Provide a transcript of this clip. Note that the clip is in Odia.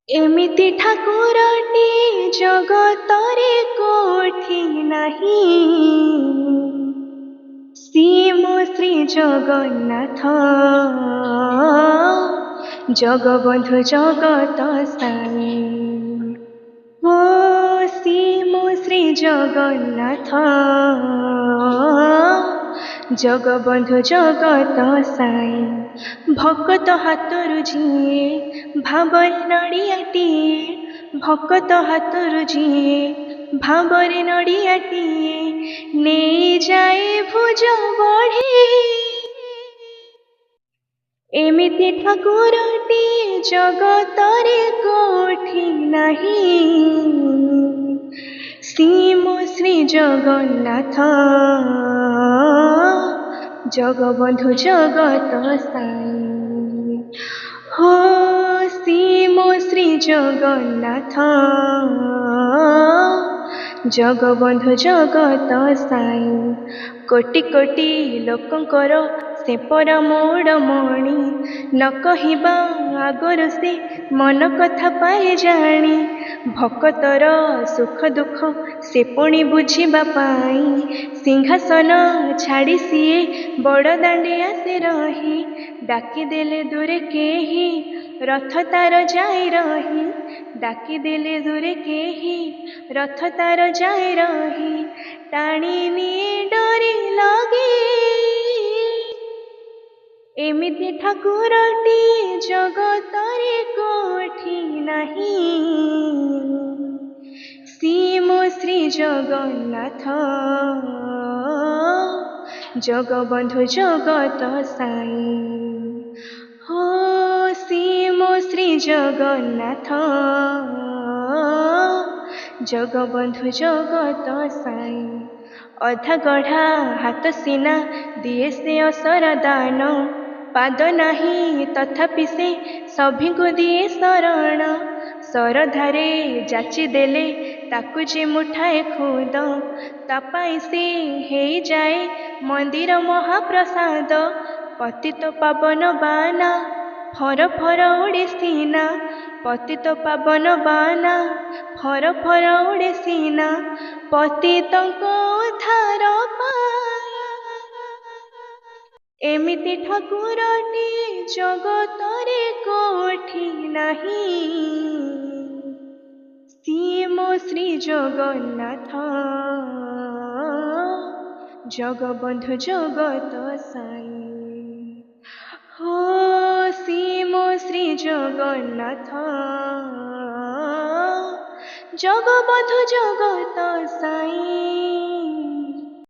ଏମିତି ଠାକୁରଟି ଜଗତରେ କୋଠି ନାହିଁ, ସିଏ ମୋ ଶ୍ରୀ ଜଗନ୍ନାଥ, ଜଗବନ୍ଧୁ ଜଗତ ସାଇ। ଓ ସିଏ ମୋ ଶ୍ରୀ ଜଗନ୍ନାଥ, ଜଗବନ୍ଧୁ ଜଗତ ସାଇ। ଭକତ ହାତରୁ ଯିଏ ଭାବରେ ନଡ଼ିଆଟିଏ, ଭକତ ହାତରୁ ଯିଏ ଭାବରେ ନଡ଼ିଆଟିଏ, ନେଇଯାଏ ଭୁଜ ବଢ଼ି। ଏମିତି ଠାକୁରଟି ଜଗତରେ କୋଠି ନାହିଁ, ସିଏ ମୋ ଶ୍ରୀ ଜଗନ୍ନାଥ, ଜଗବନ୍ଧୁ ଜଗତ ସାଇ। ହୋ ସିଏ ମୋ ଶ୍ରୀ ଜଗନ୍ନାଥ, ଜଗବନ୍ଧୁ ଜଗତ ସାଇ। କୋଟି କୋଟି ଲୋକଙ୍କର ସେ ପରମୋଡ଼ ମଣି, ନ କହିବା ଆଗରୁ ସେ ମନ କଥା ପାଏ ଜାଣି। ଭକତର ସୁଖ ଦୁଃଖ ସେ ପୁଣି ବୁଝିବା ପାଇଁ, ସିଂହାସନ ଛାଡ଼ି ସିଏ ବଡ଼ଦାଣ୍ଡେ ଆସେ ରହି। ଡାକିଦେଲେ ଦୂରେ କେହି ରଥ ତାର ଯାଏ ରହି, ଡାକିଦେଲେ ଦୂରେ କେହି ରଥ ତାର ଯାଏ ରହି। ଟାଣି ନିଏ ଡୋରି ଲଗି, ଏମିତି ଠାକୁରଟି ଜଗତରେ କୋଠି ନାହିଁ, ସିଏ ମୋ ଶ୍ରୀ ଜଗନ୍ନାଥ, ଜଗବନ୍ଧୁ ଜଗତ ସାଇ। ହୋ ସିଏ ମୋ ଶ୍ରୀ ଜଗନ୍ନାଥ, ଜଗବନ୍ଧୁ ଜଗତ ସାଇ। ଅଧା ଗଢ଼ା ହାତ ସିନା ଦିଏ ସେ ଅସର ଦାନ, ପାଦ ନାହିଁ ତଥାପି ସେ ସଭିଙ୍କୁ ଦିଏ ଶରଣ। ଶରଧାରେ ଯାଚି ଦେଲେ ତାକୁ ଯେ ମୁଠାଏ ଖୁଦ, ତା ପାଇଁ ସେ ହେଇଯାଏ ମନ୍ଦିର ମହାପ୍ରସାଦ। ପତିତ ପାବନ ବାନା ଫର ଫର ଉଡ଼େ ସିନା, ପତିତ ପାବନ ବାନା ଫର ଫର ଉଡ଼େ ସିନା, ପତିତଙ୍କ ଉଦ୍ଧାର ପାଇଁ। ଏମିତି ଠାକୁରଟି ଜଗତରେ କୋଠି ନାହିଁ, ସିଏ ମୋ ଶ୍ରୀ ଜଗନ୍ନାଥ, ଜଗବନ୍ଧୁ ଜଗତ ସାଇ। ହୋ ସିଏ ମୋ ଶ୍ରୀ ଜଗନ୍ନାଥ, ଜଗବନ୍ଧୁ ଜଗତ ସାଇ।